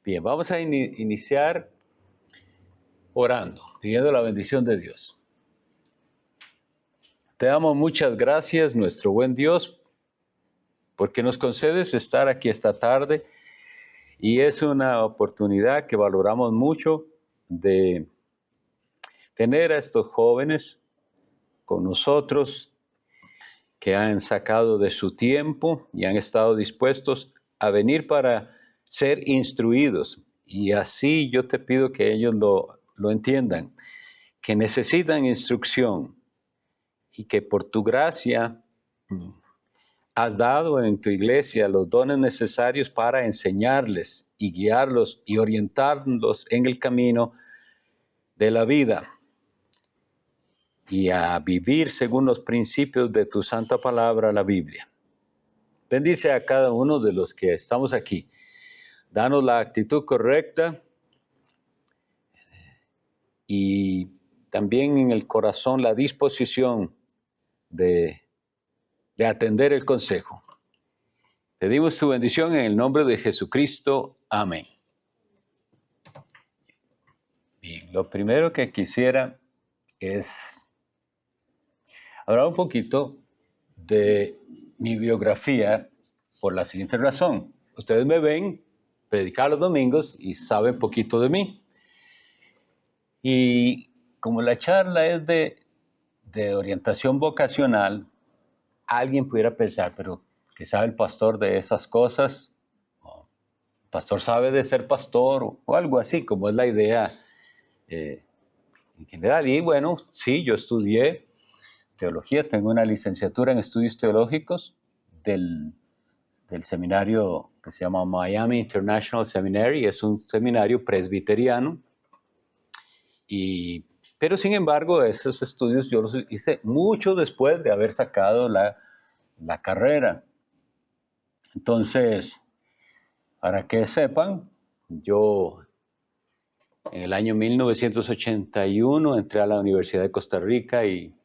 Bien, vamos a iniciar orando, pidiendo la bendición de Dios. Te damos muchas gracias, nuestro buen Dios, porque nos concedes estar aquí esta tarde y es una oportunidad que valoramos mucho de tener a estos jóvenes con nosotros que han sacado de su tiempo y han estado dispuestos a venir para ser instruidos. Y así yo te pido que ellos lo entiendan, que necesitan instrucción y que por tu gracia has dado en tu iglesia los dones necesarios para enseñarles y guiarlos y orientarlos en el camino de la vida y a vivir según los principios de tu santa palabra, la Biblia. Bendice a cada uno de los que estamos aquí. Danos la actitud correcta y también en el corazón la disposición de atender el consejo. Pedimos tu bendición en el nombre de Jesucristo. Amén. Bien, lo primero que quisiera es hablar un poquito de mi biografía por la siguiente razón. Ustedes me ven predicar los domingos y saben poquito de mí. Y como la charla es de orientación vocacional, alguien pudiera pensar, pero ¿qué sabe el pastor de esas cosas? ¿El pastor sabe de ser pastor? O algo así, como es la idea en general. Y bueno, sí, yo estudié teología, tengo una licenciatura en estudios teológicos del seminario que se llama Miami International Seminary, es un seminario presbiteriano. Pero sin embargo, esos estudios yo los hice mucho después de haber sacado la carrera. Entonces, para que sepan, yo en el año 1981 entré a la Universidad de Costa Rica y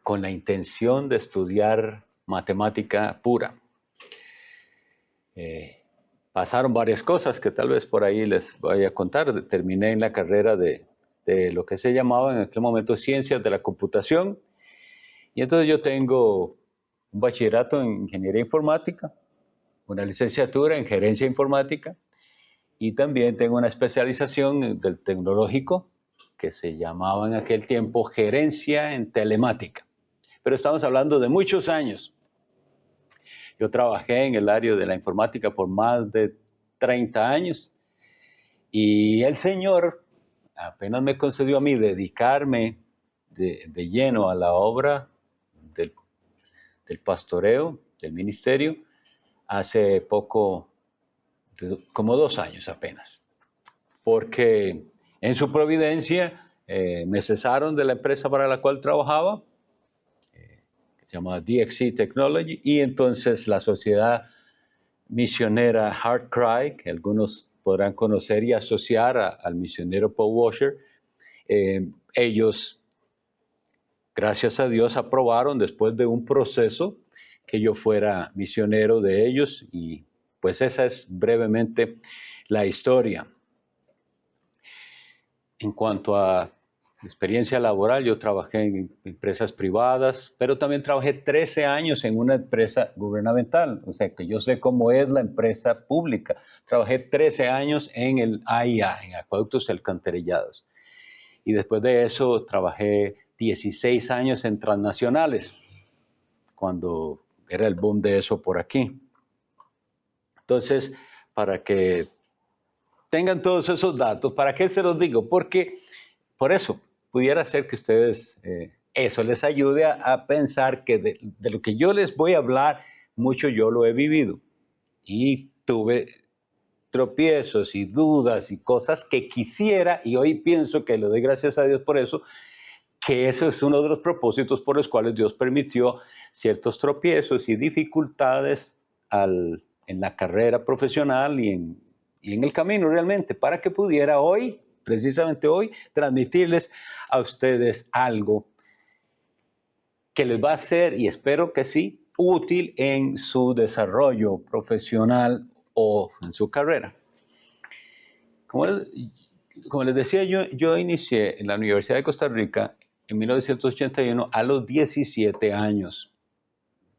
con la intención de estudiar matemática pura. Pasaron varias cosas que tal vez por ahí les voy a contar. Terminé en la carrera de lo que se llamaba en aquel momento Ciencias de la Computación. Y entonces yo tengo un bachillerato en Ingeniería Informática, una licenciatura en Gerencia Informática y también tengo una especialización del tecnológico que se llamaba en aquel tiempo Gerencia en Telemática. Pero estamos hablando de muchos años. Yo trabajé en el área de la informática por más de 30 años y el Señor apenas me concedió a mí dedicarme de lleno a la obra del pastoreo, del ministerio, hace poco, como 2 años apenas. Porque en su providencia me cesaron de la empresa para la cual trabajaba, que se llama DXC Technology, y entonces la sociedad misionera HeartCry, que algunos podrán conocer y asociar al misionero Paul Washer, ellos, gracias a Dios, aprobaron después de un proceso que yo fuera misionero de ellos y pues esa es brevemente la historia. En cuanto a experiencia laboral, yo trabajé en empresas privadas, pero también trabajé 13 años en una empresa gubernamental, o sea que yo sé cómo es la empresa pública. Trabajé 13 años en el AIA, en Acueductos y Alcantarillados. Y después de eso trabajé 16 años en transnacionales, cuando era el boom de eso por aquí. Entonces, para que tengan todos esos datos, ¿para qué se los digo? Porque por eso pudiera ser que ustedes eso les ayude a pensar que de lo que yo les voy a hablar, mucho yo lo he vivido. Y tuve tropiezos y dudas y cosas que quisiera, y hoy pienso que le doy gracias a Dios por eso, que eso es uno de los propósitos por los cuales Dios permitió ciertos tropiezos y dificultades en la carrera profesional y en el camino realmente, para que pudiera hoy, precisamente hoy, transmitirles a ustedes algo que les va a ser, y espero que sí, útil en su desarrollo profesional o en su carrera. Como les decía, yo inicié en la Universidad de Costa Rica en 1981 a los 17 años.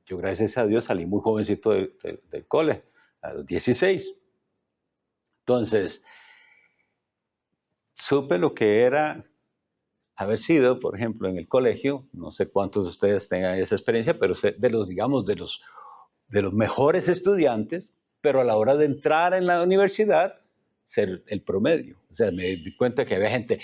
Yo, gracias a Dios, salí muy jovencito del cole, a los 16. Entonces, supe lo que era haber sido, por ejemplo, en el colegio, no sé cuántos de ustedes tengan esa experiencia, pero de los, digamos, de los mejores estudiantes, pero a la hora de entrar en la universidad, ser el promedio. O sea, me di cuenta que había gente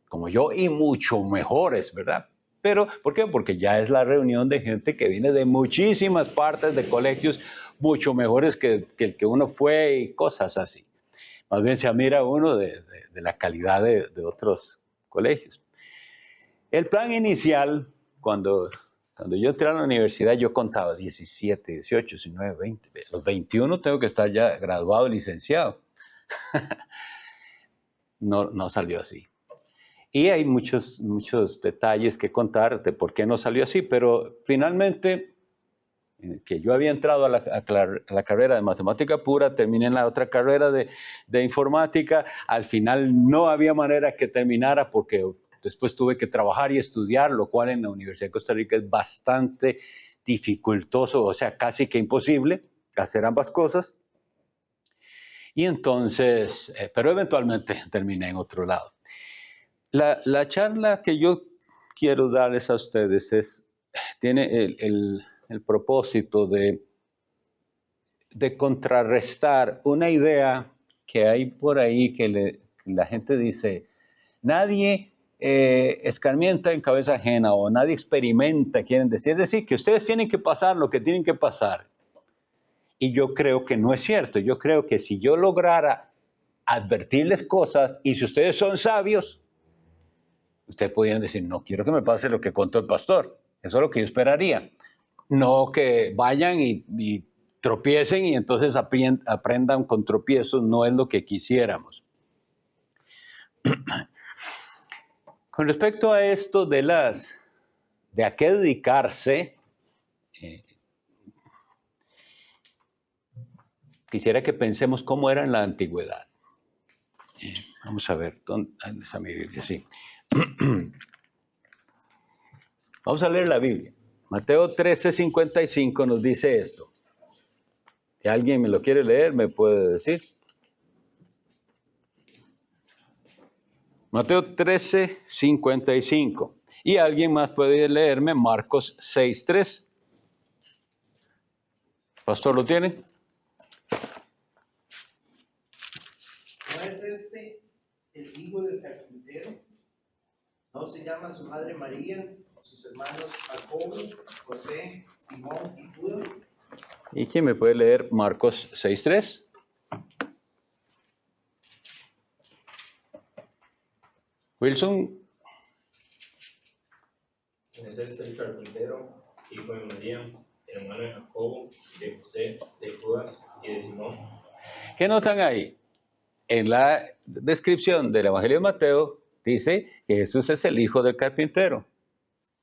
como yo y mucho mejores, ¿verdad? Pero, ¿por qué? Porque ya es la reunión de gente que viene de muchísimas partes de colegios mucho mejores que el que uno fue y cosas así. Más bien se admira uno de la calidad de otros colegios. El plan inicial, cuando yo entré a la universidad, yo contaba 17, 18, 19, 20. A los 21 tengo que estar ya graduado y licenciado. No salió así. Y hay muchos detalles que contar de por qué no salió así, pero finalmente, que yo había entrado a la carrera de matemática pura, terminé en la otra carrera de informática, al final no había manera que terminara porque después tuve que trabajar y estudiar, lo cual en la Universidad de Costa Rica es bastante dificultoso, o sea, casi que imposible hacer ambas cosas. Y entonces, pero eventualmente terminé en otro lado. La charla que yo quiero darles a ustedes tiene el propósito de contrarrestar una idea que hay por ahí que la gente dice, nadie escarmienta en cabeza ajena o nadie experimenta, quieren decir. Es decir, que ustedes tienen que pasar lo que tienen que pasar. Y yo creo que no es cierto. Yo creo que si yo lograra advertirles cosas y si ustedes son sabios, ustedes podrían decir, no quiero que me pase lo que contó el pastor. Eso es lo que yo esperaría. No que vayan y tropiecen y entonces aprendan con tropiezos, no es lo que quisiéramos. Con respecto a esto de a qué dedicarse, quisiera que pensemos cómo era en la antigüedad. Vamos a ver, ¿dónde está mi Biblia? Sí. Vamos a leer la Biblia. Mateo 13:55 nos dice esto. Si alguien me lo quiere leer, me puede decir. Mateo 13:55. Y alguien más puede leerme Marcos 6:3. ¿Pastor lo tiene? ¿No es este el hijo del carpintero? ¿No se llama su madre María, sus hermanos Jacobo, José, Simón y Judas? ¿Y quién me puede leer Marcos 6:3? Wilson. ¿No es este el carpintero, hijo de María, hermano de Jacobo, de José, de Judas y de Simón? ¿Qué notan ahí? En la descripción del Evangelio de Mateo dice que Jesús es el hijo del carpintero.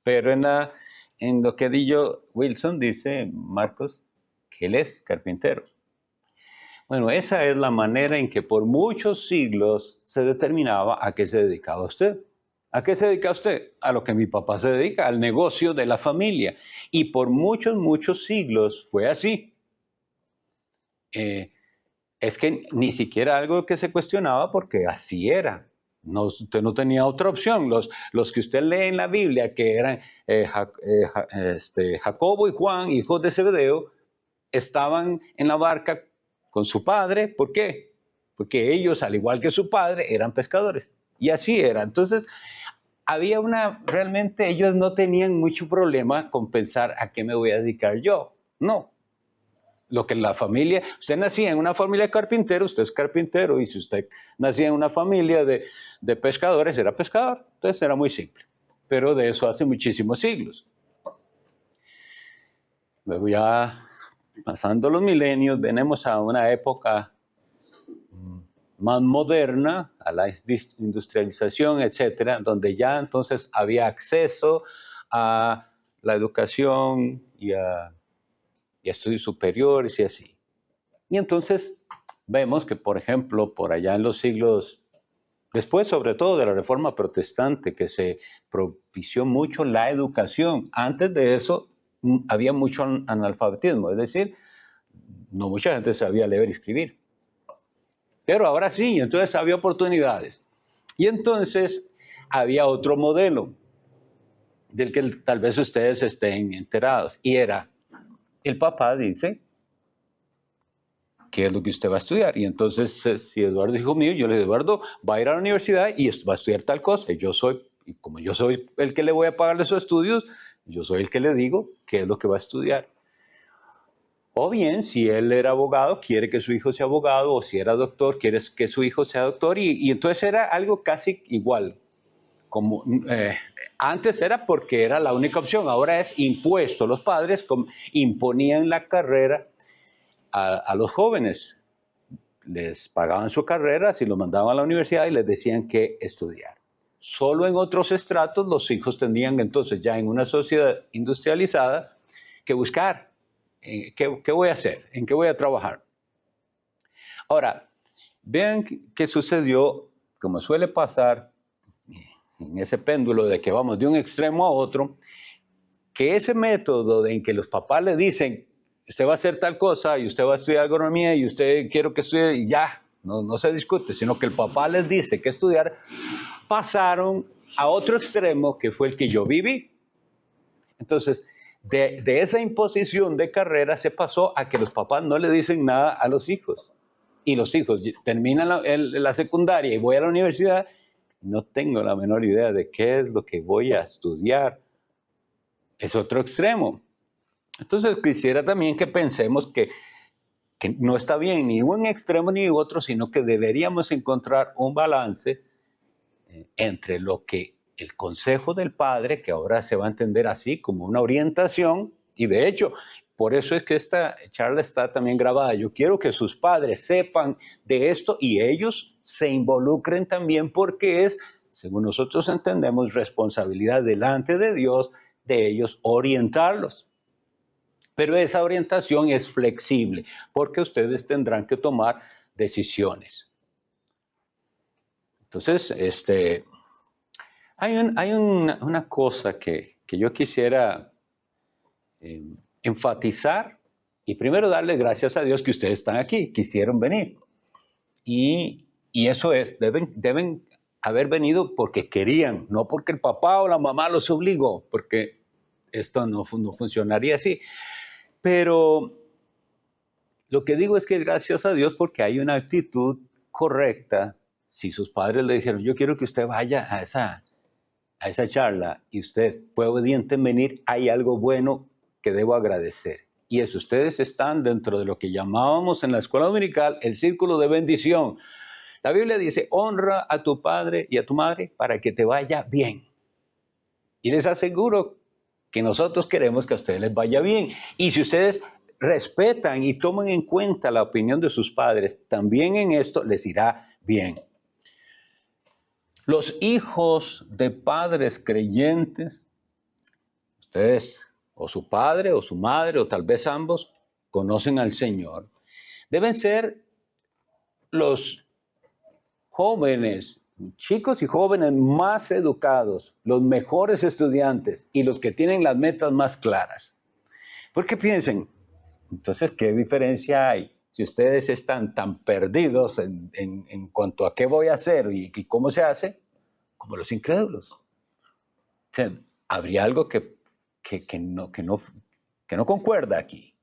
Pero en lo que dijo Wilson dice Marcos que él es carpintero. Bueno, esa es la manera en que por muchos siglos se determinaba a qué se dedicaba usted. ¿A qué se dedica usted? A lo que mi papá se dedica, al negocio de la familia. Y por muchos siglos fue así. Es que ni siquiera algo que se cuestionaba porque así era. No, usted no tenía otra opción. Los que usted lee en la Biblia, que eran Jacobo y Juan, hijos de Zebedeo, estaban en la barca con su padre. ¿Por qué? Porque ellos, al igual que su padre, eran pescadores. Y así era. Entonces, realmente ellos no tenían mucho problema con pensar a qué me voy a dedicar yo. No. Lo que la familia, usted nacía en una familia de carpinteros, usted es carpintero, y si usted nacía en una familia de pescadores, era pescador. Entonces era muy simple. Pero de eso hace muchísimos siglos. Luego ya pasando los milenios, venimos a una época más moderna, a la industrialización, etcétera, donde ya entonces había acceso a la educación y a estudios superiores y así. Y entonces vemos que, por ejemplo, por allá en los siglos, después sobre todo de la Reforma Protestante, que se propició mucho la educación. Antes de eso había mucho analfabetismo, es decir, no mucha gente sabía leer y escribir. Pero ahora sí, entonces había oportunidades. Y entonces había otro modelo del que tal vez ustedes estén enterados. Y era, el papá dice, ¿qué es lo que usted va a estudiar? Y entonces, si Eduardo es hijo mío, yo le digo, Eduardo va a ir a la universidad y va a estudiar tal cosa. Y como yo soy el que le voy a pagarle sus estudios, yo soy el que le digo qué es lo que va a estudiar. O bien, si él era abogado, quiere que su hijo sea abogado, o si era doctor, quiere que su hijo sea doctor. Y entonces era algo casi igual. Como, antes era porque era la única opción, ahora es impuesto. Los padres imponían la carrera a los jóvenes. Les pagaban su carrera, si los mandaban a la universidad y les decían qué estudiar. Solo en otros estratos los hijos tenían entonces ya en una sociedad industrializada que buscar qué voy a hacer, en qué voy a trabajar. Ahora, vean qué sucedió, como suele pasar en ese péndulo de que vamos de un extremo a otro, que ese método en que los papás le dicen, usted va a hacer tal cosa y usted va a estudiar agronomía y usted quiero que estudie y ya, no se discute, sino que el papá les dice que estudiar, pasaron a otro extremo que fue el que yo viví. Entonces, de esa imposición de carrera se pasó a que los papás no le dicen nada a los hijos. Y los hijos terminan la secundaria y voy a la universidad, no tengo la menor idea de qué es lo que voy a estudiar. Es otro extremo. Entonces quisiera también que pensemos que no está bien ni un extremo ni otro, sino que deberíamos encontrar un balance entre lo que el consejo del padre, que ahora se va a entender así como una orientación, y de hecho, por eso es que esta charla está también grabada. Yo quiero que sus padres sepan de esto y ellos se involucren también porque es, según nosotros entendemos, responsabilidad delante de Dios de ellos orientarlos. Pero esa orientación es flexible porque ustedes tendrán que tomar decisiones. Entonces, hay una cosa que yo quisiera enfatizar y primero darle gracias a Dios que ustedes están aquí, quisieron venir. Y eso es, deben haber venido porque querían, no porque el papá o la mamá los obligó, porque esto no funcionaría así. Pero lo que digo es que gracias a Dios porque hay una actitud correcta. Si sus padres le dijeron, yo quiero que usted vaya a esa charla y usted fue obediente en venir, hay algo bueno que debo agradecer. Y eso, ustedes están dentro de lo que llamábamos en la escuela dominical el círculo de bendición. La Biblia dice, honra a tu padre y a tu madre para que te vaya bien. Y les aseguro que nosotros queremos que a ustedes les vaya bien. Y si ustedes respetan y toman en cuenta la opinión de sus padres, también en esto les irá bien. Los hijos de padres creyentes, ustedes o su padre o su madre o tal vez ambos conocen al Señor, deben ser los jóvenes, chicos y jóvenes más educados, los mejores estudiantes y los que tienen las metas más claras. Porque piensen, entonces, ¿qué diferencia hay? Si ustedes están tan perdidos en cuanto a qué voy a hacer y cómo se hace, como los incrédulos. O sea, habría algo que no concuerda aquí.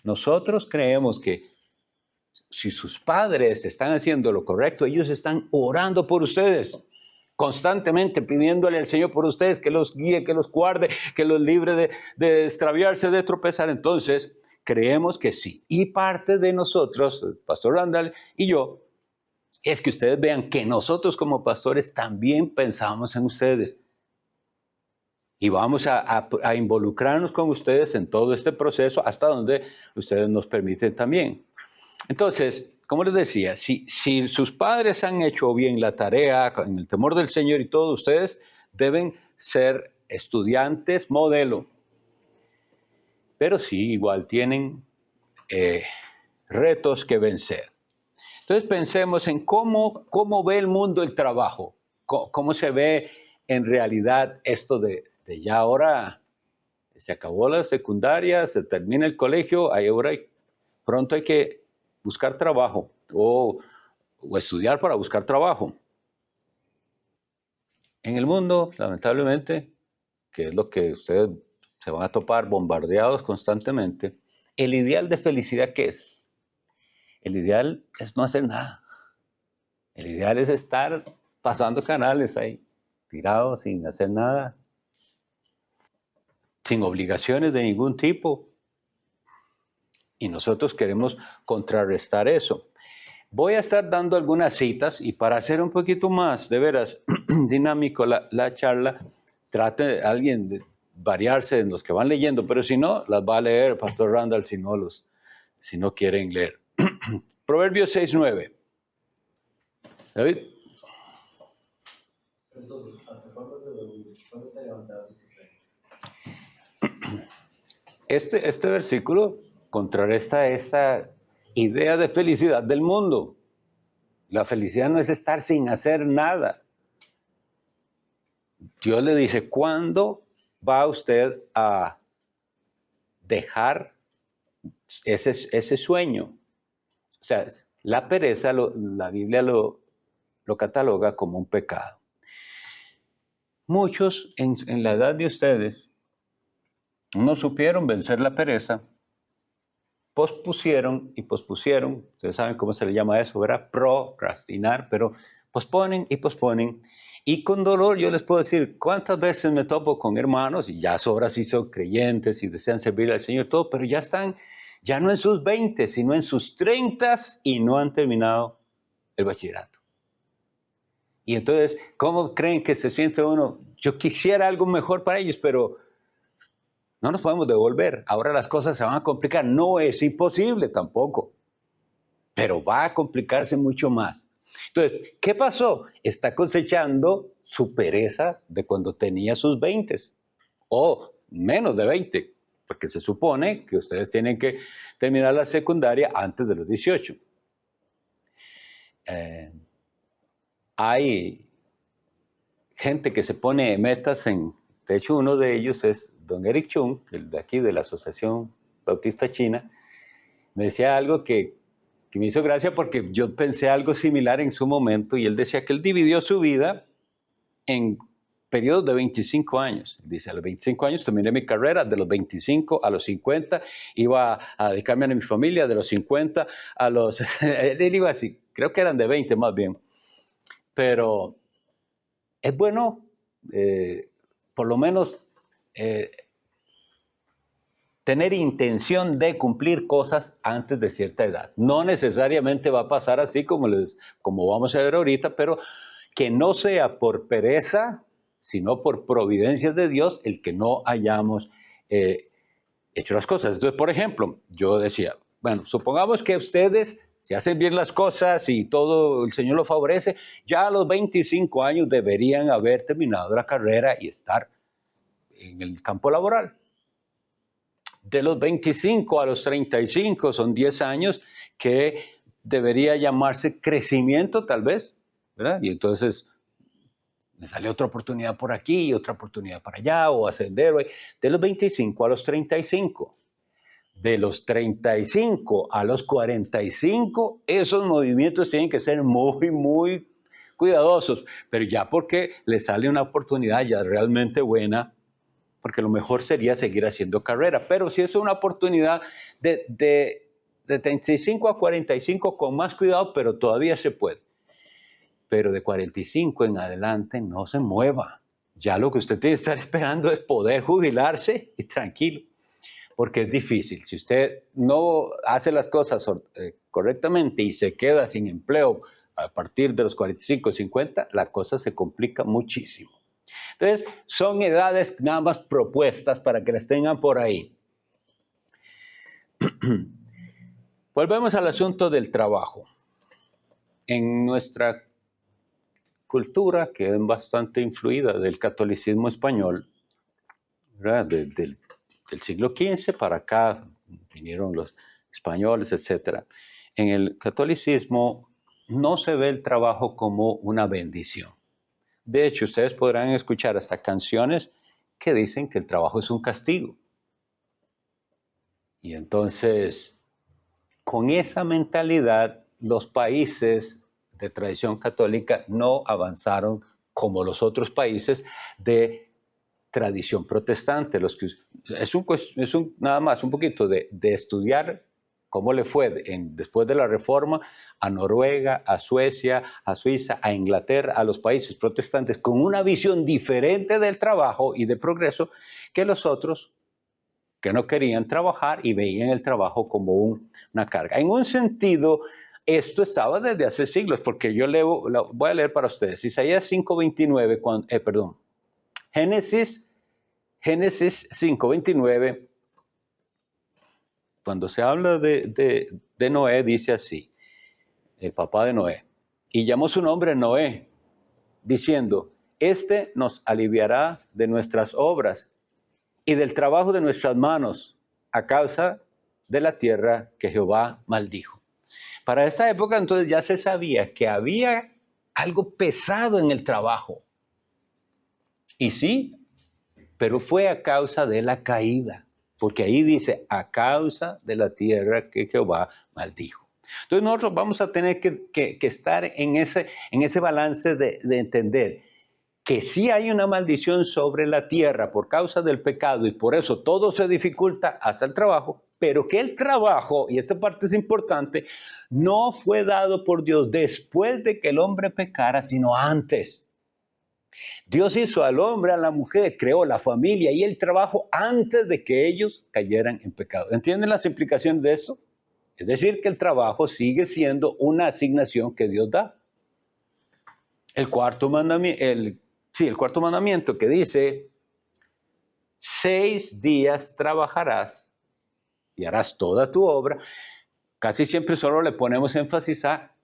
Nosotros creemos que si sus padres están haciendo lo correcto, ellos están orando por ustedes, constantemente pidiéndole al Señor por ustedes que los guíe, que los guarde, que los libre de extraviarse, de tropezar. Entonces, creemos que sí. Y parte de nosotros, el pastor Randall y yo, es que ustedes vean que nosotros como pastores también pensamos en ustedes. Y vamos a involucrarnos con ustedes en todo este proceso hasta donde ustedes nos permiten también. Entonces, como les decía, si sus padres han hecho bien la tarea en el temor del Señor y todo, ustedes deben ser estudiantes modelo. Pero sí, igual tienen retos que vencer. Entonces pensemos en cómo ve el mundo el trabajo, cómo se ve en realidad esto de ya ahora se acabó la secundaria, se termina el colegio, pronto hay que buscar trabajo o estudiar para buscar trabajo. En el mundo, lamentablemente, que es lo que ustedes se van a topar bombardeados constantemente, el ideal de felicidad, ¿qué es? El ideal es no hacer nada. El ideal es estar pasando canales ahí, tirados sin hacer nada, sin obligaciones de ningún tipo. Y nosotros queremos contrarrestar eso. Voy a estar dando algunas citas y para hacer un poquito más, de veras, dinámico la charla, trate alguien de variarse en los que van leyendo, pero si no, las va a leer Pastor Randall si no quieren leer. Proverbios 6:9. David. Entonces, ¿hasta cuándo te levantas? Este versículo contrarresta esta idea de felicidad del mundo. La felicidad no es estar sin hacer nada. Dios le dice, ¿cuándo va usted a dejar ese sueño? O sea, la pereza, la Biblia lo cataloga como un pecado. Muchos en la edad de ustedes no supieron vencer la pereza, pospusieron y pospusieron, ustedes saben cómo se le llama eso, ¿verdad? Procrastinar, pero posponen y posponen. Y con dolor yo les puedo decir cuántas veces me topo con hermanos, y ya sobra si son creyentes y desean servir al Señor, todo, pero ya no en sus 20, sino en sus 30 y no han terminado el bachillerato. Y entonces, ¿cómo creen que se siente uno? Yo quisiera algo mejor para ellos, pero no nos podemos devolver. Ahora las cosas se van a complicar. No es imposible tampoco, pero va a complicarse mucho más. Entonces, ¿qué pasó? Está cosechando su pereza de cuando tenía sus 20 o menos de 20, porque se supone que ustedes tienen que terminar la secundaria antes de los 18. Hay gente que se pone metas de hecho uno de ellos es don Eric Chung, el de aquí de la Asociación Bautista China, me decía algo que me hizo gracia porque yo pensé algo similar en su momento y él decía que él dividió su vida en periodos de 25 años. Dice, a los 25 años terminé mi carrera, de los 25 a los 50 iba a dedicarme a mi familia, de los 50 a los... él iba así, creo que eran de 20 más bien. Pero es bueno, por lo menos, tener intención de cumplir cosas antes de cierta edad. No necesariamente va a pasar así como vamos a ver ahorita, pero que no sea por pereza, sino por providencias de Dios el que no hayamos hecho las cosas. Entonces, por ejemplo, yo decía, bueno, supongamos que ustedes, si hacen bien las cosas y todo el Señor lo favorece, ya a los 25 años deberían haber terminado la carrera y estar en el campo laboral. De los 25 a los 35 son 10 años que debería llamarse crecimiento tal vez, ¿verdad? Y entonces me sale otra oportunidad por aquí, otra oportunidad para allá, o ascender. De los 25 a los 35. De los 35 a los 45, esos movimientos tienen que ser muy, muy cuidadosos, pero ya porque les sale una oportunidad ya realmente buena, porque lo mejor sería seguir haciendo carrera, pero si es una oportunidad de 35 a 45 con más cuidado, pero todavía se puede. Pero de 45 en adelante no se mueva. Ya lo que usted tiene que estar esperando es poder jubilarse y tranquilo, porque es difícil. Si usted no hace las cosas correctamente y se queda sin empleo a partir de los 45 o 50, la cosa se complica muchísimo. Entonces, son edades nada más propuestas para que las tengan por ahí. Volvemos al asunto del trabajo. En nuestra cultura, que es bastante influida del catolicismo español, ¿verdad? Del siglo XV para acá vinieron los españoles, etc. En el catolicismo no se ve el trabajo como una bendición. De hecho, ustedes podrán escuchar hasta canciones que dicen que el trabajo es un castigo. Y entonces, con esa mentalidad, los países de tradición católica no avanzaron como los otros países de tradición protestante. Nada más un poquito de estudiar cómo le fue después de la Reforma a Noruega, a Suecia, a Suiza, a Inglaterra, a los países protestantes, con una visión diferente del trabajo y de progreso que los otros, que no querían trabajar y veían el trabajo como una carga. En un sentido, esto estaba desde hace siglos, porque yo voy a leer para ustedes, Isaías 5:29, perdón, Génesis 5:29, cuando se habla de Noé, dice así, el papá de Noé, y llamó su nombre Noé, diciendo, este nos aliviará de nuestras obras y del trabajo de nuestras manos a causa de la tierra que Jehová maldijo. Para esta época entonces ya se sabía que había algo pesado en el trabajo. Y sí, pero fue a causa de la caída, porque ahí dice, a causa de la tierra que Jehová maldijo. Entonces nosotros vamos a tener que estar en ese balance de entender que sí hay una maldición sobre la tierra por causa del pecado y por eso todo se dificulta hasta el trabajo, pero que el trabajo, y esta parte es importante, no fue dado por Dios después de que el hombre pecara, sino antes. Dios hizo al hombre, a la mujer, creó la familia y el trabajo antes de que ellos cayeran en pecado. ¿Entienden las implicaciones de esto? Es decir, que el trabajo sigue siendo una asignación que Dios da. El cuarto mandamiento que dice, 6 días trabajarás y harás toda tu obra. Casi siempre solo le ponemos énfasis a,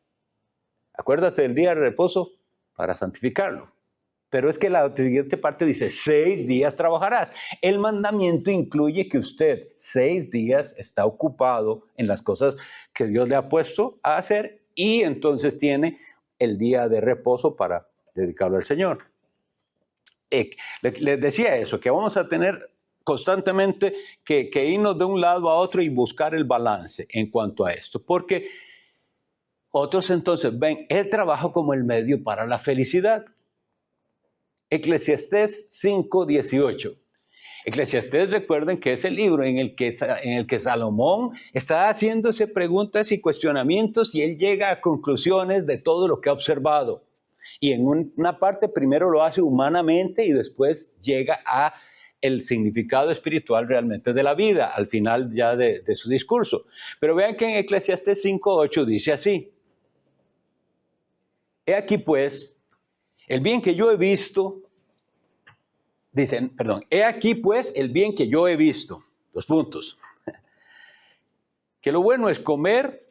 acuérdate del día de reposo para santificarlo. Pero es que la siguiente parte dice, 6 días trabajarás. El mandamiento incluye que usted 6 días está ocupado en las cosas que Dios le ha puesto a hacer y entonces tiene el día de reposo para dedicarlo al Señor. Les decía eso, que vamos a tener constantemente que irnos de un lado a otro y buscar el balance en cuanto a esto, porque otros entonces ven el trabajo como el medio para la felicidad. Eclesiastés 5:18. Eclesiastés, recuerden que es el libro en el que Salomón está haciéndose preguntas y cuestionamientos y él llega a conclusiones de todo lo que ha observado. Y en una parte primero lo hace humanamente y después llega a el significado espiritual realmente de la vida, al final ya de su discurso. Pero vean que en Eclesiastés 5:8 dice así, he aquí pues, el bien que yo he visto, he aquí pues el bien que yo he visto, 2 puntos, que lo bueno es comer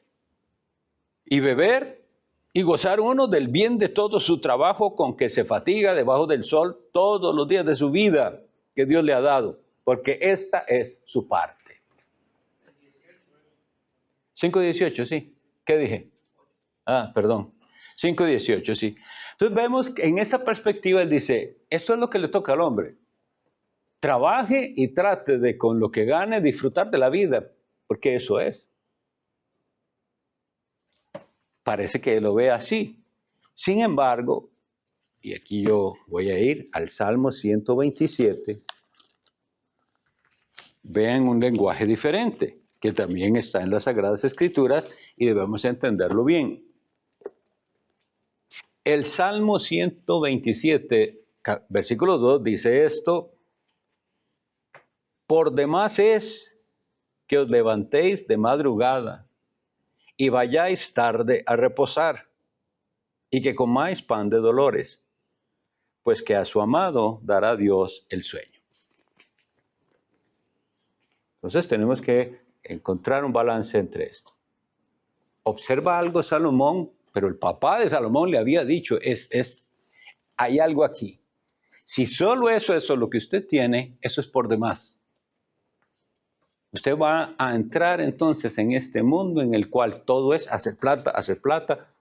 y beber y gozar uno del bien de todo su trabajo con que se fatiga debajo del sol todos los días de su vida que Dios le ha dado, porque esta es su parte. 5:18, sí. ¿Qué dije? Perdón. 5:18, sí. Entonces vemos que en esa perspectiva él dice, esto es lo que le toca al hombre. Trabaje y trate de con lo que gane disfrutar de la vida, porque eso es. Parece que lo ve así. Sin embargo, y aquí yo voy a ir al Salmo 127, vean un lenguaje diferente, que también está en las Sagradas Escrituras y debemos entenderlo bien. El Salmo 127, versículo 2, dice esto, por demás es que os levantéis de madrugada y vayáis tarde a reposar, y que comáis pan de dolores, pues que a su amado dará Dios el sueño. Entonces tenemos que encontrar un balance entre esto. Observa algo Salomón, pero el papá de Salomón le había dicho, hay algo aquí. Si solo eso es lo que usted tiene, eso es por demás. Usted va a entrar entonces en este mundo en el cual todo es hacer plata,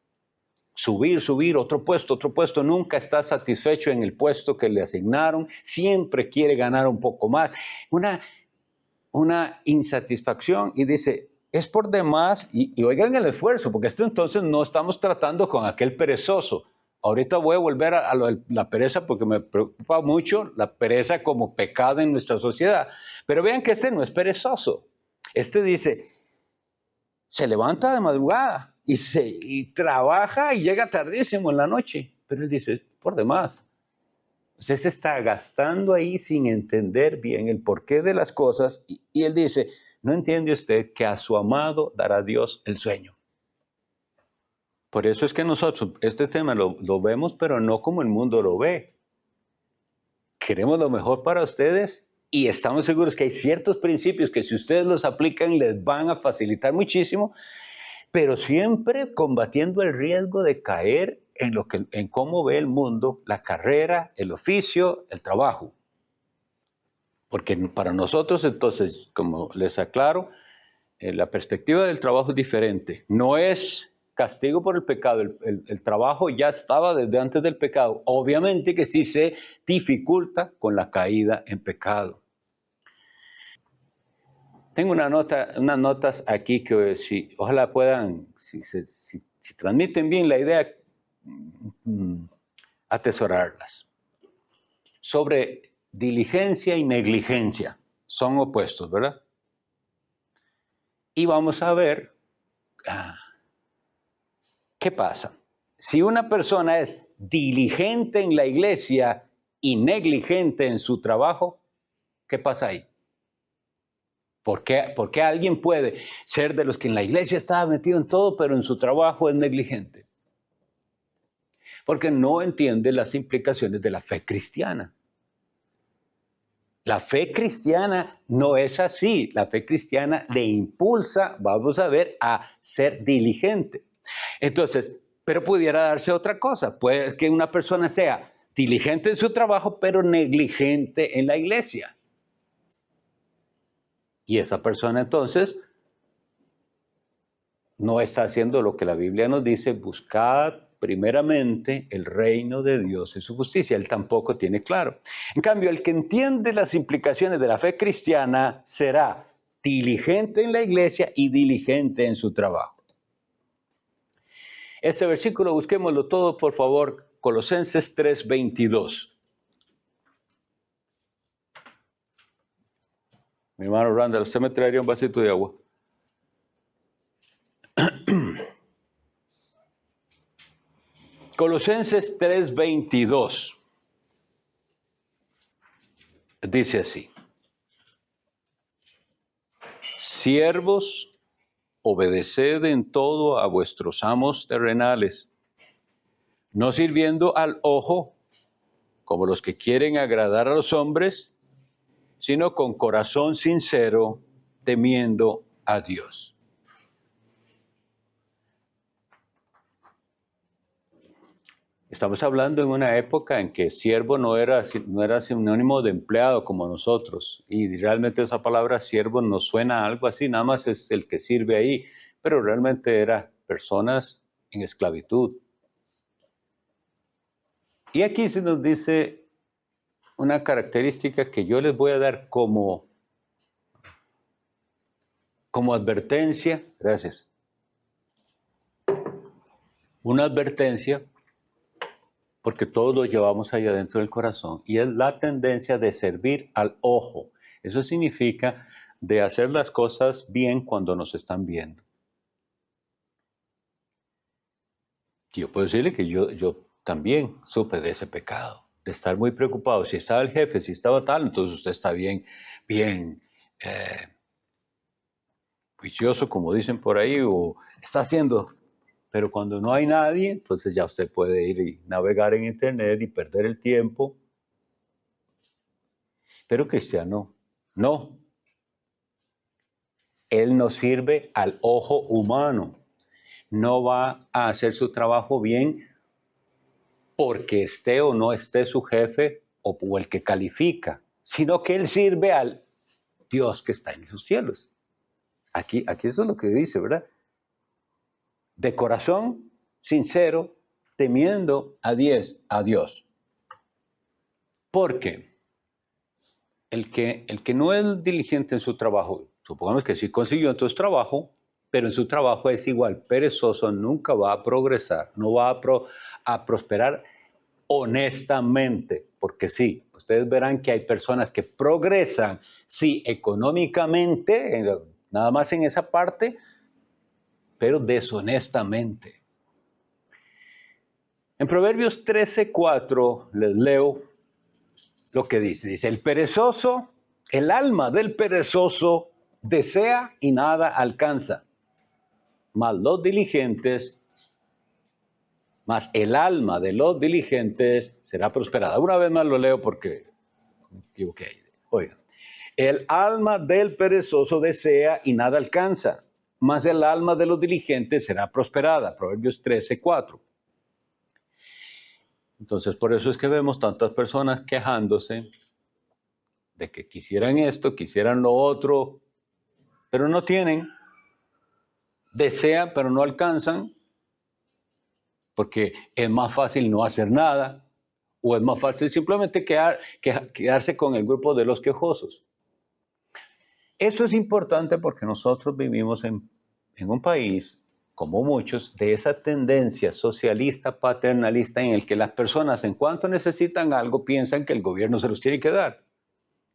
subir, otro puesto, nunca está satisfecho en el puesto que le asignaron, siempre quiere ganar un poco más. Una insatisfacción y dice, es por demás, y oigan el esfuerzo, porque esto entonces no estamos tratando con aquel perezoso. Ahorita voy a volver a la pereza porque me preocupa mucho la pereza como pecado en nuestra sociedad. Pero vean que este no es perezoso. Este dice, se levanta de madrugada y trabaja y llega tardísimo en la noche. Pero él dice, por demás. Usted se está gastando ahí sin entender bien el porqué de las cosas. Y él dice, ¿no entiende usted que a su amado dará Dios el sueño? Por eso es que nosotros este tema lo vemos, pero no como el mundo lo ve. Queremos lo mejor para ustedes y estamos seguros que hay ciertos principios que si ustedes los aplican les van a facilitar muchísimo, pero siempre combatiendo el riesgo de caer en cómo ve el mundo, la carrera, el oficio, el trabajo. Porque para nosotros, entonces, como les aclaro, la perspectiva del trabajo es diferente. No es castigo por el pecado. El trabajo ya estaba desde antes del pecado. Obviamente que sí se dificulta con la caída en pecado. Tengo unas notas aquí que ojalá puedan, si transmiten bien la idea, atesorarlas. Sobre diligencia y negligencia. Son opuestos, ¿verdad? Y vamos a ver qué pasa. Si una persona es diligente en la iglesia y negligente en su trabajo, ¿qué pasa ahí? ¿Por qué alguien puede ser de los que en la iglesia estaba metido en todo, pero en su trabajo es negligente? Porque no entiende las implicaciones de la fe cristiana. La fe cristiana no es así. La fe cristiana le impulsa, vamos a ver, a ser diligente. Entonces, pero pudiera darse otra cosa. Puede que una persona sea diligente en su trabajo, pero negligente en la iglesia. Y esa persona entonces no está haciendo lo que la Biblia nos dice, buscad primeramente el reino de Dios y su justicia. Él tampoco tiene claro. En cambio, el que entiende las implicaciones de la fe cristiana será diligente en la iglesia y diligente en su trabajo. Este versículo, busquémoslo todo, por favor, Colosenses 3:22. Mi hermano Randall, ¿usted me traería un vasito de agua? Colosenses 3:22. Dice así: siervos, obedeced en todo a vuestros amos terrenales, no sirviendo al ojo como los que quieren agradar a los hombres, sino con corazón sincero, temiendo a Dios. Estamos hablando en una época en que siervo no era sinónimo de empleado como nosotros, y realmente esa palabra siervo nos suena a algo así, nada más es el que sirve ahí, pero realmente era personas en esclavitud. Y aquí se nos dice una característica que yo les voy a dar como advertencia, gracias, una advertencia, porque todos lo llevamos allá dentro del corazón, y es la tendencia de servir al ojo. Eso significa de hacer las cosas bien cuando nos están viendo. Yo puedo decirle que yo también supe de ese pecado, de estar muy preocupado. Si estaba el jefe, si estaba tal, entonces usted está bien juicioso, como dicen por ahí, o está haciendo. Pero cuando no hay nadie, entonces ya usted puede ir y navegar en internet y perder el tiempo. Pero cristiano, no. Él no sirve al ojo humano. No va a hacer su trabajo bien porque esté o no esté su jefe o el que califica, sino que él sirve al Dios que está en sus cielos. Aquí eso es lo que dice, ¿verdad? De corazón sincero, temiendo a Dios. Porque el que no es diligente en su trabajo, supongamos que sí consiguió entonces trabajo, pero en su trabajo es igual perezoso, nunca va a progresar, no va a prosperar honestamente, porque sí, ustedes verán que hay personas que progresan, sí, económicamente, nada más en esa parte, pero deshonestamente. En Proverbios 13:4 les leo lo que dice. Dice, el perezoso, el alma del perezoso desea y nada alcanza, mas el alma de los diligentes será prosperada. Una vez más lo leo porque me equivoqué ahí. Oiga, el alma del perezoso desea y nada alcanza, mas el alma de los diligentes será prosperada. Proverbios 13:4. Entonces, por eso es que vemos tantas personas quejándose de que quisieran esto, quisieran lo otro, pero no tienen. Desean, pero no alcanzan, porque es más fácil no hacer nada, o es más fácil simplemente quedarse con el grupo de los quejosos. Esto es importante porque nosotros vivimos en un país, como muchos, de esa tendencia socialista, paternalista, en el que las personas, en cuanto necesitan algo, piensan que el gobierno se los tiene que dar.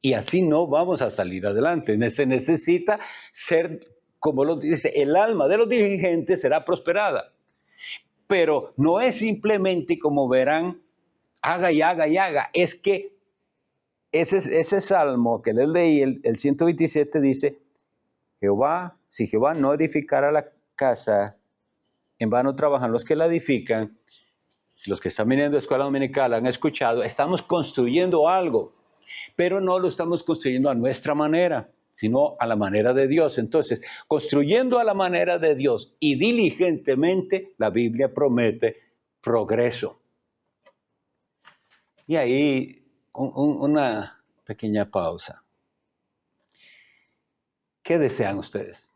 Y así no vamos a salir adelante. Se necesita ser, como lo dice, el alma de los diligentes será prosperada. Pero no es simplemente, como verán, haga y haga y haga. Es que ese salmo que les leí, el 127, dice, si Jehová no edificara la casa, en vano trabajan los que la edifican. Si los que están viniendo a escuela dominical han escuchado, estamos construyendo algo, pero no lo estamos construyendo a nuestra manera, sino a la manera de Dios. Entonces, construyendo a la manera de Dios y diligentemente, la Biblia promete progreso. Y ahí una pequeña pausa. ¿Qué desean ustedes?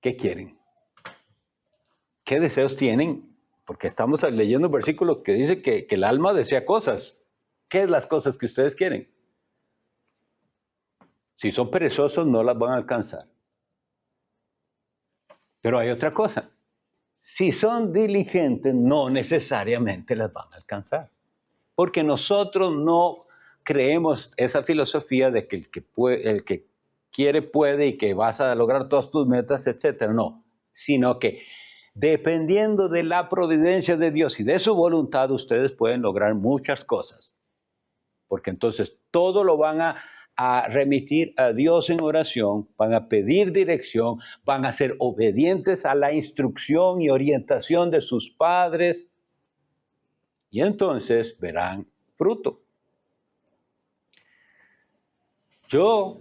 ¿Qué quieren? ¿Qué deseos tienen? Porque estamos leyendo un versículo que dice que el alma desea cosas. ¿Qué es las cosas que ustedes quieren? Si son perezosos, no las van a alcanzar. Pero hay otra cosa. Si son diligentes, no necesariamente las van a alcanzar. Porque nosotros no creemos esa filosofía de que el que quiere puede y que vas a lograr todas tus metas, etcétera. No, sino que dependiendo de la providencia de Dios y de su voluntad, ustedes pueden lograr muchas cosas. Porque entonces todo lo van a remitir a Dios en oración, van a pedir dirección, van a ser obedientes a la instrucción y orientación de sus padres, y entonces verán fruto. Yo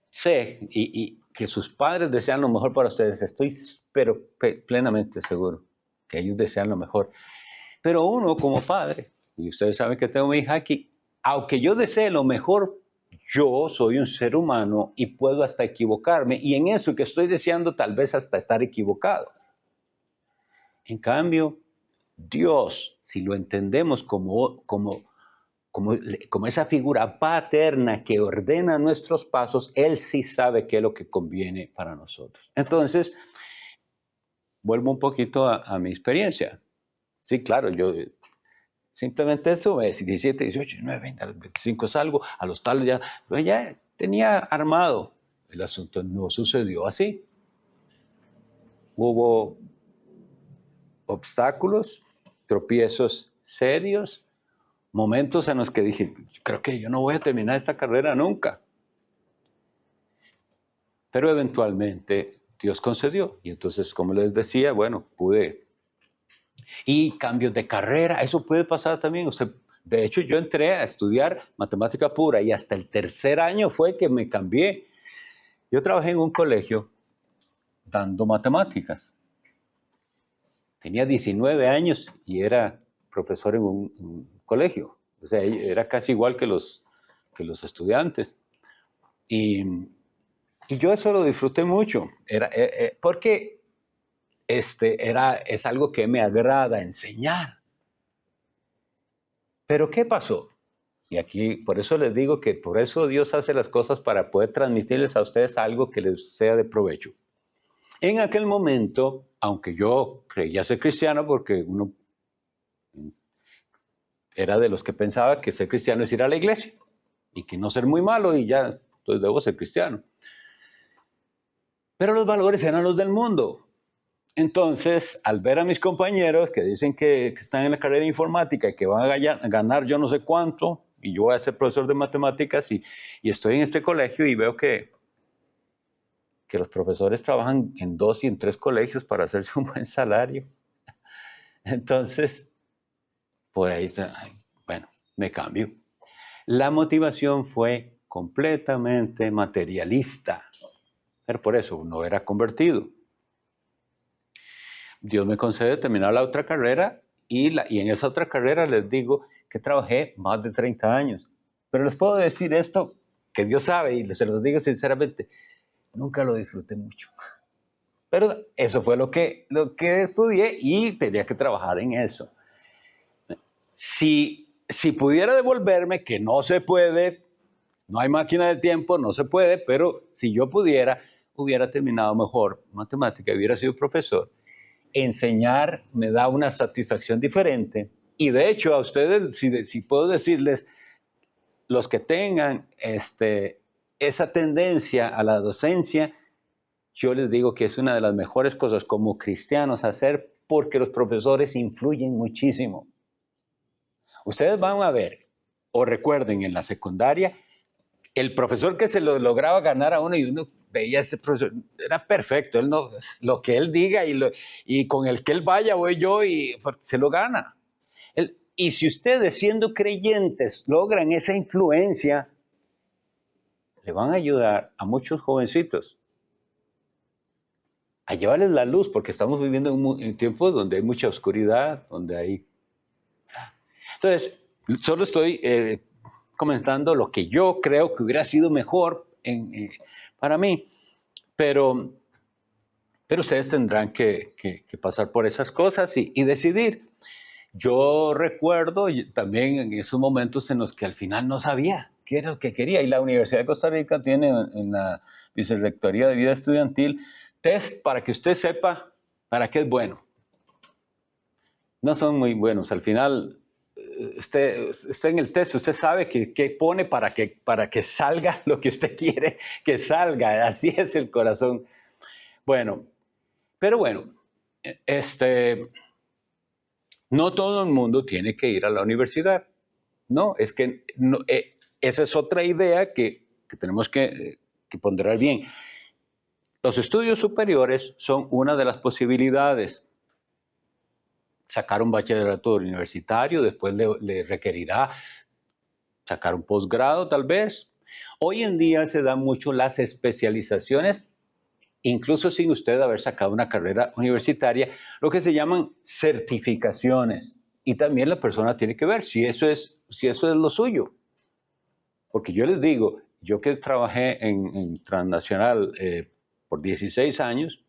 sé y que sus padres desean lo mejor para ustedes, estoy pero plenamente seguro que ellos desean lo mejor. Pero uno como padre, y ustedes saben que tengo mi hija aquí, aunque yo desee lo mejor, yo soy un ser humano y puedo hasta equivocarme, y en eso que estoy deseando tal vez hasta estar equivocado. En cambio, Dios, si lo entendemos como esa figura paterna que ordena nuestros pasos, Él sí sabe qué es lo que conviene para nosotros. Entonces, vuelvo un poquito a mi experiencia. Sí, claro, yo simplemente eso, 17, 18, 19, 20, a los 25 salgo, a los tales ya tenía armado. El asunto no sucedió así. Hubo obstáculos, tropiezos serios, momentos en los que dije, creo que yo no voy a terminar esta carrera nunca. Pero eventualmente Dios concedió. Y entonces, como les decía, bueno, pude. Y cambios de carrera, eso puede pasar también. O sea, de hecho, yo entré a estudiar matemática pura y hasta el tercer año fue que me cambié. Yo trabajé en un colegio dando matemáticas. Tenía 19 años y era profesor en un colegio. O sea, era casi igual que los estudiantes. Y yo eso lo disfruté mucho, porque es algo que me agrada enseñar. Pero ¿qué pasó? Y aquí, por eso les digo que por eso Dios hace las cosas para poder transmitirles a ustedes algo que les sea de provecho. En aquel momento, aunque yo creía ser cristiano, porque uno era de los que pensaba que ser cristiano es ir a la iglesia y que no ser muy malo y ya, entonces debo ser cristiano. Pero los valores eran los del mundo. Entonces, al ver a mis compañeros que dicen que están en la carrera de informática y que van a ganar yo no sé cuánto, y yo voy a ser profesor de matemáticas y estoy en este colegio y veo que los profesores trabajan en 2 y en 3 colegios para hacerse un buen salario. Entonces, por ahí está, bueno, me cambio. La motivación fue completamente materialista, pero por eso no era convertido. Dios me concede terminar la otra carrera y en esa otra carrera les digo que trabajé más de 30 años. Pero les puedo decir esto que Dios sabe y se los digo sinceramente, nunca lo disfruté mucho. Pero eso fue lo que estudié y tenía que trabajar en eso. Si pudiera devolverme, que no se puede, no hay máquina del tiempo, no se puede, pero si yo pudiera, hubiera terminado mejor matemática, hubiera sido profesor. Enseñar me da una satisfacción diferente y de hecho a ustedes, si puedo decirles, los que tengan esa tendencia a la docencia, yo les digo que es una de las mejores cosas como cristianos hacer porque los profesores influyen muchísimo. Ustedes van a ver o recuerden en la secundaria el profesor que se lo lograba ganar a uno y uno veía a ese profesor, era perfecto, él no, lo que él diga y con el que él vaya voy yo y se lo gana. Y si ustedes siendo creyentes logran esa influencia, le van a ayudar a muchos jovencitos a llevarles la luz, porque estamos viviendo en tiempos donde hay mucha oscuridad, donde hay... Entonces, solo estoy comentando lo que yo creo que hubiera sido mejor para mí, pero ustedes tendrán que pasar por esas cosas y decidir. Yo recuerdo también en esos momentos en los que al final no sabía qué era lo que quería, y la Universidad de Costa Rica tiene en la Vicerrectoría de Vida Estudiantil test para que usted sepa para qué es bueno. No son muy buenos, al final usted en el test, usted sabe qué pone para que salga lo que usted quiere que salga, así es el corazón. Bueno, pero bueno, no todo el mundo tiene que ir a la universidad. No, es que no, esa es otra idea que tenemos que ponderar bien. Los estudios superiores son una de las posibilidades. Sacar un bachillerato universitario, después le requerirá sacar un posgrado tal vez. Hoy en día se dan mucho las especializaciones, incluso sin usted haber sacado una carrera universitaria, lo que se llaman certificaciones. Y también la persona tiene que ver si eso es lo suyo. Porque yo les digo, yo que trabajé en Transnacional por 16 años,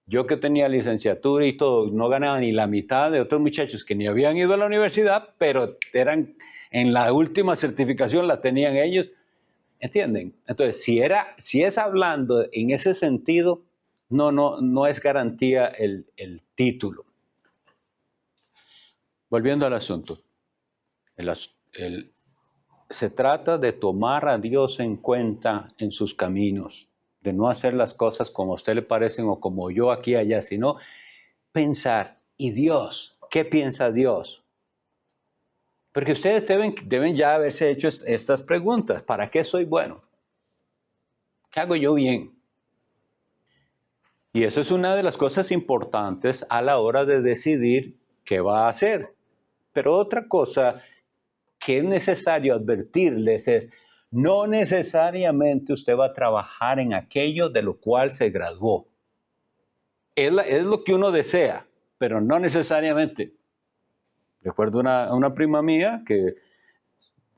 yo que tenía licenciatura y todo, no ganaba ni la mitad de otros muchachos que ni habían ido a la universidad, pero eran en la última certificación la tenían ellos. ¿Entienden? Entonces, si es hablando en ese sentido, no es garantía el título. Volviendo al asunto. Se trata de tomar a Dios en cuenta en sus caminos, de no hacer las cosas como a usted le parecen o como yo aquí y allá, sino pensar, ¿y Dios? ¿Qué piensa Dios? Porque ustedes deben ya haberse hecho estas preguntas. ¿Para qué soy bueno? ¿Qué hago yo bien? Y eso es una de las cosas importantes a la hora de decidir qué va a hacer. Pero otra cosa que es necesario advertirles es, no necesariamente usted va a trabajar en aquello de lo cual se graduó. Es lo que uno desea, pero no necesariamente. Recuerdo una prima mía que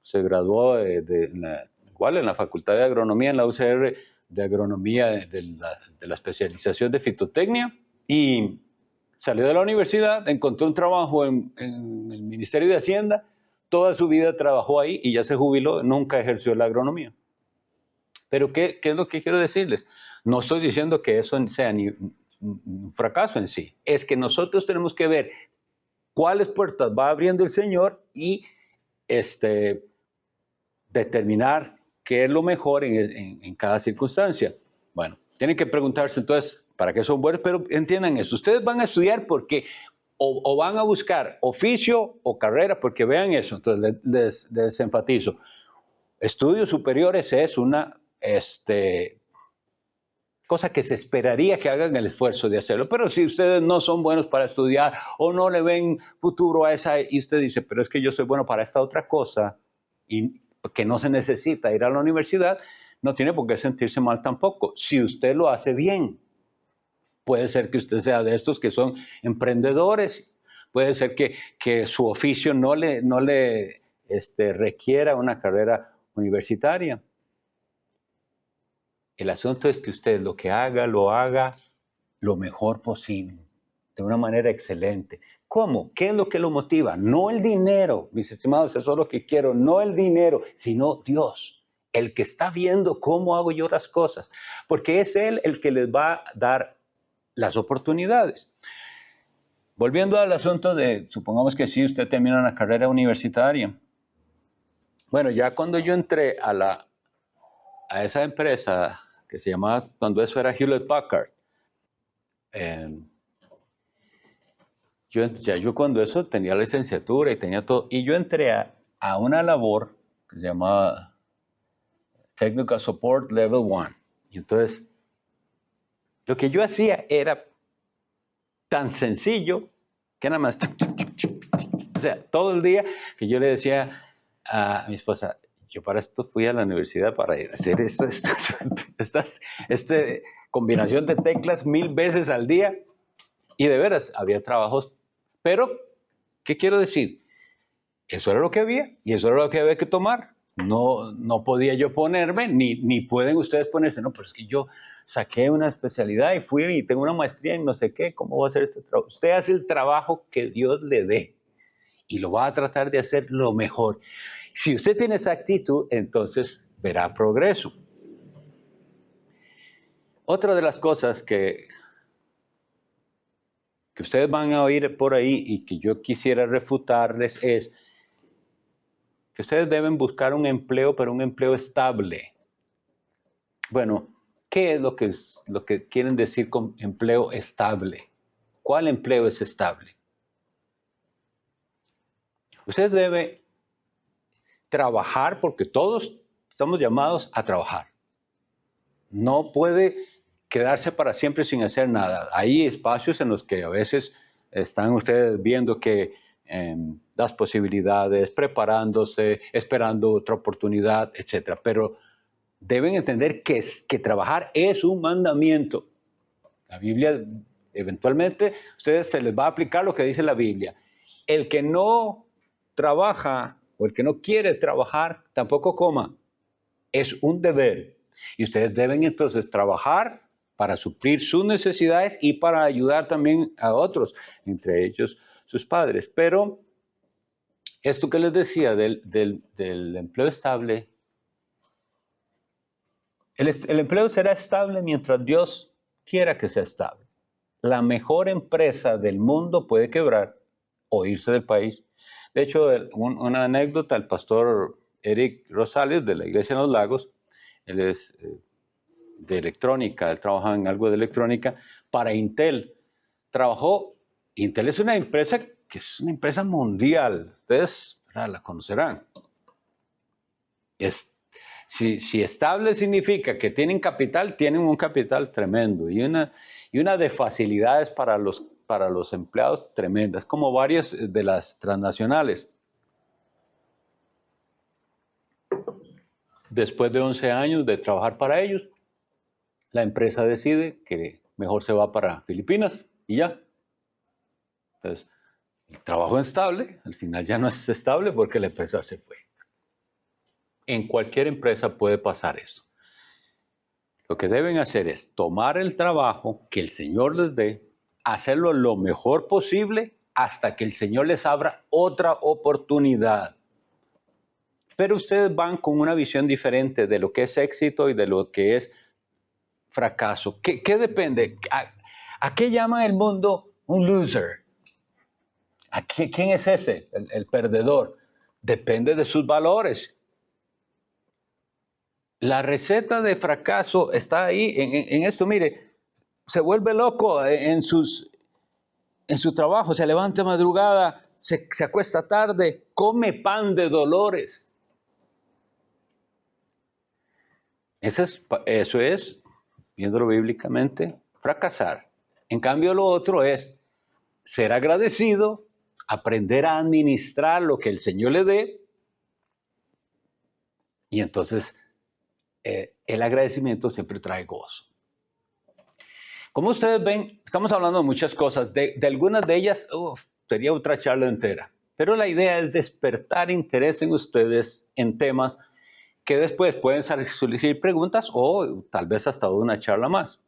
se graduó de la ¿cuál? En la Facultad de Agronomía, en la UCR, de Agronomía de la especialización de fitotecnia, y salió de la universidad, encontró un trabajo en el Ministerio de Hacienda, toda su vida trabajó ahí y ya se jubiló, nunca ejerció la agronomía. Pero ¿qué es lo que quiero decirles? No estoy diciendo que eso sea ni un fracaso en sí, es que nosotros tenemos que ver cuáles puertas va abriendo el Señor y determinar qué es lo mejor en cada circunstancia. Bueno, tienen que preguntarse entonces, ¿para qué son buenos? Pero entiendan eso, ustedes van a estudiar porque o van a buscar oficio o carrera, porque vean eso, entonces les enfatizo. Estudios superiores es una cosa que se esperaría que hagan el esfuerzo de hacerlo, pero si ustedes no son buenos para estudiar o no le ven futuro a esa, y usted dice, pero es que yo soy bueno para esta otra cosa, y que no se necesita ir a la universidad, no tiene por qué sentirse mal tampoco, si usted lo hace bien. Puede ser que usted sea de estos que son emprendedores, puede ser que su oficio no le requiera una carrera universitaria. El asunto es que usted lo que haga, lo haga lo mejor posible, de una manera excelente. ¿Cómo? ¿Qué es lo que lo motiva? No el dinero, mis estimados, eso es lo que quiero, no el dinero, sino Dios, el que está viendo cómo hago yo las cosas, porque es Él el que les va a dar las oportunidades. Volviendo al asunto de, supongamos que sí, usted termina una carrera universitaria. Bueno, ya cuando yo entré a esa empresa que se llamaba, cuando eso era Hewlett Packard, yo cuando eso tenía licenciatura y tenía todo, y yo entré a una labor que se llamaba Technical Support Level 1. Y entonces, lo que yo hacía era tan sencillo que nada más, o sea, todo el día que yo le decía a mi esposa, yo para esto fui a la universidad para hacer esta combinación de teclas 1000 veces al día, y de veras había trabajos, pero ¿qué quiero decir? Eso era lo que había y eso era lo que había que tomar. No podía yo ponerme, ni pueden ustedes ponerse, no, pero es que yo saqué una especialidad y fui y tengo una maestría en no sé qué, ¿cómo voy a hacer este trabajo? Usted hace el trabajo que Dios le dé y lo va a tratar de hacer lo mejor. Si usted tiene esa actitud, entonces verá progreso. Otra de las cosas que ustedes van a oír por ahí y que yo quisiera refutarles es que ustedes deben buscar un empleo, pero un empleo estable. Bueno, ¿qué es lo que quieren decir con empleo estable? ¿Cuál empleo es estable? Usted debe trabajar porque todos estamos llamados a trabajar. No puede quedarse para siempre sin hacer nada. Hay espacios en los que a veces están ustedes viendo que las posibilidades, preparándose, esperando otra oportunidad, etc. Pero deben entender que trabajar es un mandamiento. La Biblia, eventualmente, a ustedes se les va a aplicar lo que dice la Biblia. El que no trabaja o el que no quiere trabajar, tampoco coma. Es un deber. Y ustedes deben entonces trabajar para suplir sus necesidades y para ayudar también a otros, entre ellos sus padres. Pero esto que les decía del empleo estable, el empleo será estable mientras Dios quiera que sea estable. La mejor empresa del mundo puede quebrar o irse del país. De hecho, una anécdota, el pastor Eric Rosales de la Iglesia en los Lagos, él es de electrónica, él trabaja en algo de electrónica para Intel. Intel es una empresa que es una empresa mundial, ustedes la conocerán. Si estable significa que tienen capital, tienen un capital tremendo y una de facilidades para los empleados tremendas, como varias de las transnacionales. Después de 11 años de trabajar para ellos, la empresa decide que mejor se va para Filipinas y ya. Entonces, el trabajo es estable, al final ya no es estable porque la empresa se fue. En cualquier empresa puede pasar esto. Lo que deben hacer es tomar el trabajo que el Señor les dé, hacerlo lo mejor posible hasta que el Señor les abra otra oportunidad. Pero ustedes van con una visión diferente de lo que es éxito y de lo que es fracaso. ¿Qué depende? ¿A qué llama el mundo un loser? ¿Quién es ese, el perdedor? Depende de sus valores. La receta de fracaso está ahí en esto. Mire, se vuelve loco en su trabajo, se levanta madrugada, se acuesta tarde, come pan de dolores. Eso es, viéndolo bíblicamente, fracasar. En cambio, lo otro es ser agradecido, aprender a administrar lo que el Señor le dé, y entonces el agradecimiento siempre trae gozo. Como ustedes ven, estamos hablando de muchas cosas, de algunas de ellas sería otra charla entera, pero la idea es despertar interés en ustedes en temas que después pueden surgir preguntas o tal vez hasta una charla más.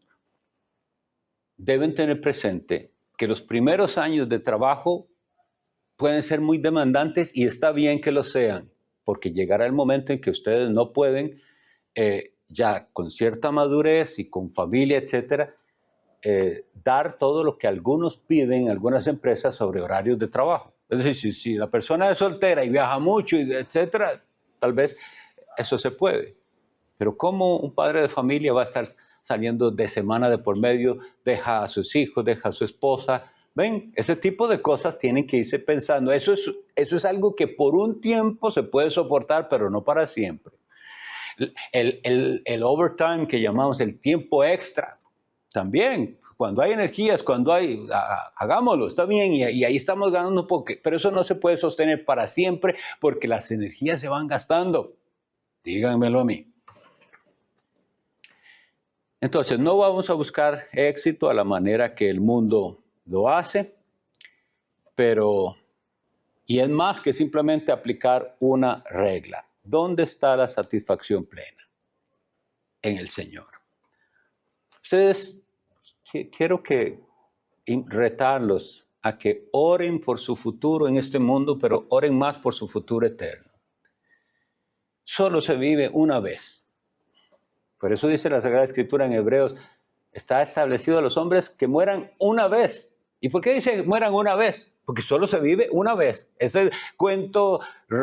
Deben tener presente que los primeros años de trabajo pueden ser muy demandantes y está bien que lo sean, porque llegará el momento en que ustedes no pueden, ya con cierta madurez y con familia, etcétera, dar todo lo que algunos piden, algunas empresas, sobre horarios de trabajo. Es decir, si la persona es soltera y viaja mucho, etcétera, tal vez eso se puede. Pero ¿cómo un padre de familia va a estar saliendo de semana de por medio, deja a sus hijos, deja a su esposa? Ven, ese tipo de cosas tienen que irse pensando. Eso es algo que por un tiempo se puede soportar, pero no para siempre. El overtime que llamamos el tiempo extra, también, cuando hay energías, hagámoslo, está bien, y ahí estamos ganando un poco, pero eso no se puede sostener para siempre porque las energías se van gastando. Díganmelo a mí. Entonces, no vamos a buscar éxito a la manera que el mundo lo hace, y es más que simplemente aplicar una regla. ¿Dónde está la satisfacción plena? En el Señor. Ustedes, quiero retarlos a que oren por su futuro en este mundo, pero oren más por su futuro eterno. Solo se vive una vez. Por eso dice la Sagrada Escritura en Hebreos, está establecido a los hombres que mueran una vez. ¿Y por qué dice mueran una vez? Porque solo se vive una vez. Ese cuento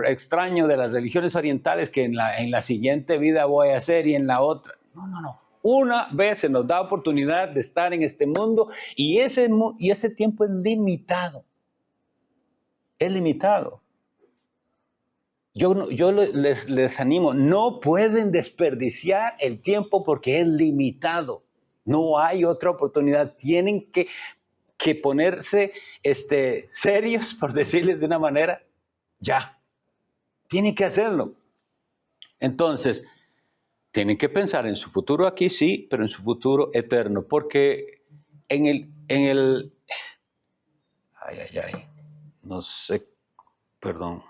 extraño de las religiones orientales que en la siguiente vida voy a hacer y en la otra. No. Una vez se nos da oportunidad de estar en este mundo y ese tiempo es limitado. Es limitado. Yo les animo, no pueden desperdiciar el tiempo porque es limitado. No hay otra oportunidad. Tienen que ponerse serios, por decirles de una manera, ya. Tienen que hacerlo. Entonces, tienen que pensar en su futuro aquí, sí, pero en su futuro eterno, porque no sé, perdón.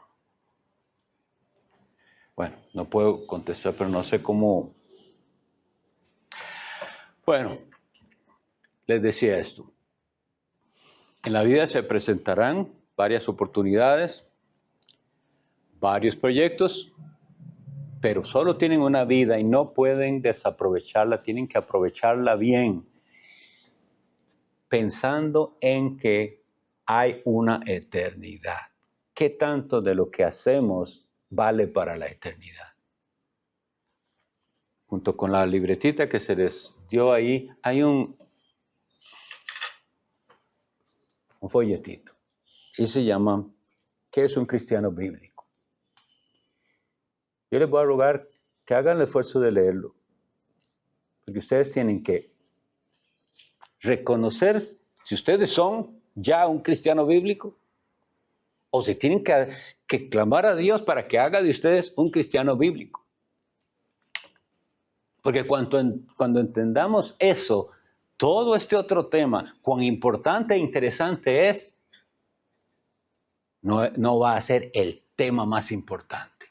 Bueno, no puedo contestar, pero no sé cómo. Bueno, les decía esto. En la vida se presentarán varias oportunidades, varios proyectos, pero solo tienen una vida y no pueden desaprovecharla, tienen que aprovecharla bien, pensando en que hay una eternidad. ¿Qué tanto de lo que hacemos vale para la eternidad? Junto con la libretita que se les dio ahí, hay un folletito y se llama ¿Qué es un cristiano bíblico? Yo les voy a rogar que hagan el esfuerzo de leerlo, porque ustedes tienen que reconocer si ustedes son ya un cristiano bíblico o si tienen que clamar a Dios para que haga de ustedes un cristiano bíblico. Porque cuando entendamos eso, todo este otro tema, cuán importante e interesante es, no va a ser el tema más importante.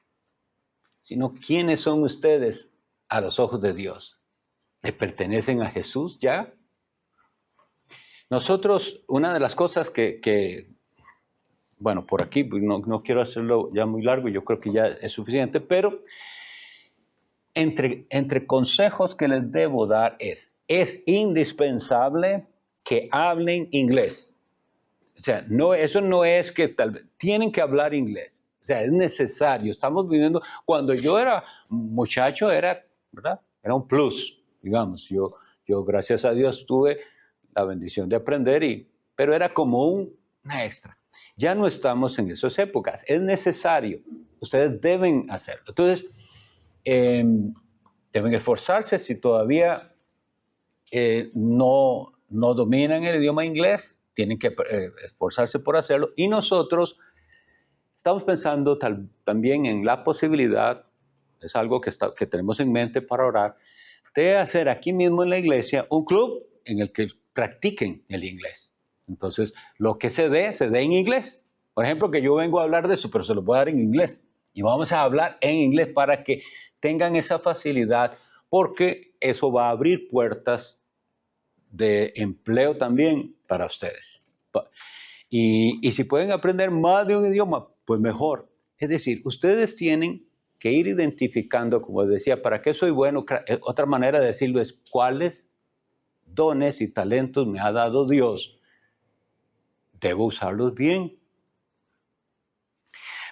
sino quiénes son ustedes a los ojos de Dios. ¿Le pertenecen a Jesús ya? Nosotros, una de las cosas bueno, por aquí no quiero hacerlo ya muy largo, yo creo que ya es suficiente, pero entre consejos que les debo dar es indispensable que hablen inglés. O sea, eso no es que tal vez, tienen que hablar inglés. O sea, es necesario. Estamos viviendo, cuando yo era muchacho, ¿verdad? Era un plus, digamos. Yo gracias a Dios, tuve la bendición de aprender, pero era como una extra. Ya no estamos en esas épocas. Es necesario. Ustedes deben hacerlo. Entonces, deben esforzarse si todavía no dominan el idioma inglés. Tienen que esforzarse por hacerlo. Y nosotros estamos pensando también en la posibilidad, es algo que tenemos en mente para orar, de hacer aquí mismo en la iglesia un club en el que practiquen el inglés. Entonces, lo que se dé en inglés. Por ejemplo, que yo vengo a hablar de eso, pero se lo voy a dar en inglés. Y vamos a hablar en inglés para que tengan esa facilidad, porque eso va a abrir puertas de empleo también para ustedes. Y si pueden aprender más de un idioma, pues mejor. Es decir, ustedes tienen que ir identificando, como decía, para qué soy bueno. Otra manera de decirlo es cuáles dones y talentos me ha dado Dios. Debo usarlos bien.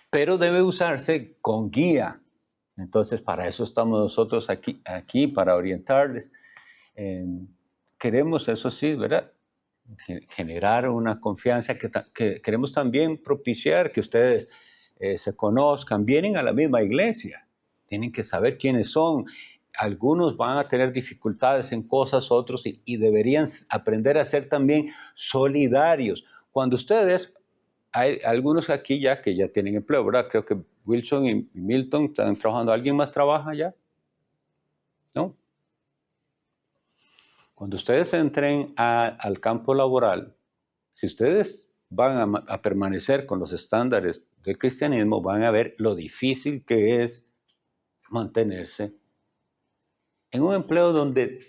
Pero debe usarse con guía. Entonces, para eso estamos nosotros aquí para orientarles. Queremos, eso sí, ¿verdad? Generar una confianza que queremos también propiciar que ustedes se conozcan, vienen a la misma iglesia, tienen que saber quiénes son. Algunos van a tener dificultades en cosas, otros, y deberían aprender a ser también solidarios. Cuando ustedes, hay algunos aquí ya que ya tienen empleo, ¿verdad? Creo que Wilson y Milton están trabajando. ¿Alguien más trabaja ya? ¿No? Cuando ustedes entren al campo laboral, si ustedes van a permanecer con los estándares del cristianismo, van a ver lo difícil que es mantenerse en un empleo donde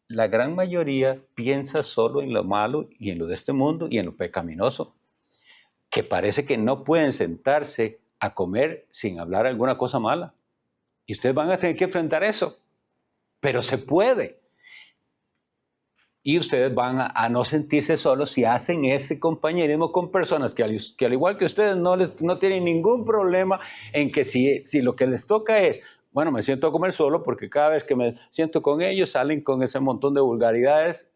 la gran mayoría piensa solo en lo malo y en lo de este mundo y en lo pecaminoso, que parece que no pueden sentarse a comer sin hablar alguna cosa mala. Y ustedes van a tener que enfrentar eso, pero se puede. Y ustedes van a no sentirse solos si hacen ese compañerismo con personas que al igual que ustedes no tienen ningún problema en que si lo que les toca es, bueno, me siento a comer solo porque cada vez que me siento con ellos salen con ese montón de vulgaridades,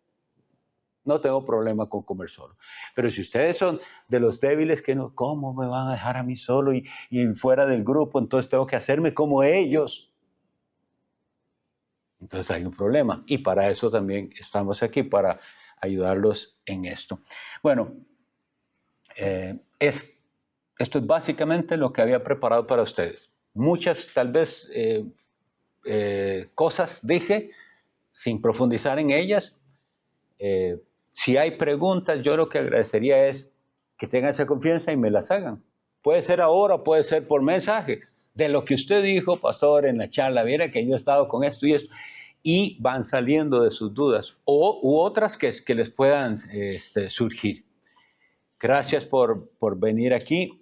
no tengo problema con comer solo. Pero si ustedes son de los débiles que no, ¿cómo me van a dejar a mí solo y fuera del grupo? Entonces tengo que hacerme como ellos. Entonces hay un problema y para eso también estamos aquí, para ayudarlos en esto. Bueno, esto es básicamente lo que había preparado para ustedes. Muchas tal vez cosas dije sin profundizar en ellas. Si hay preguntas, yo lo que agradecería es que tengan esa confianza y me las hagan. Puede ser ahora, puede ser por mensaje. De lo que usted dijo, pastor, en la charla, viera que yo he estado con esto y esto, y van saliendo de sus dudas, u otras que les puedan surgir. Gracias por venir aquí.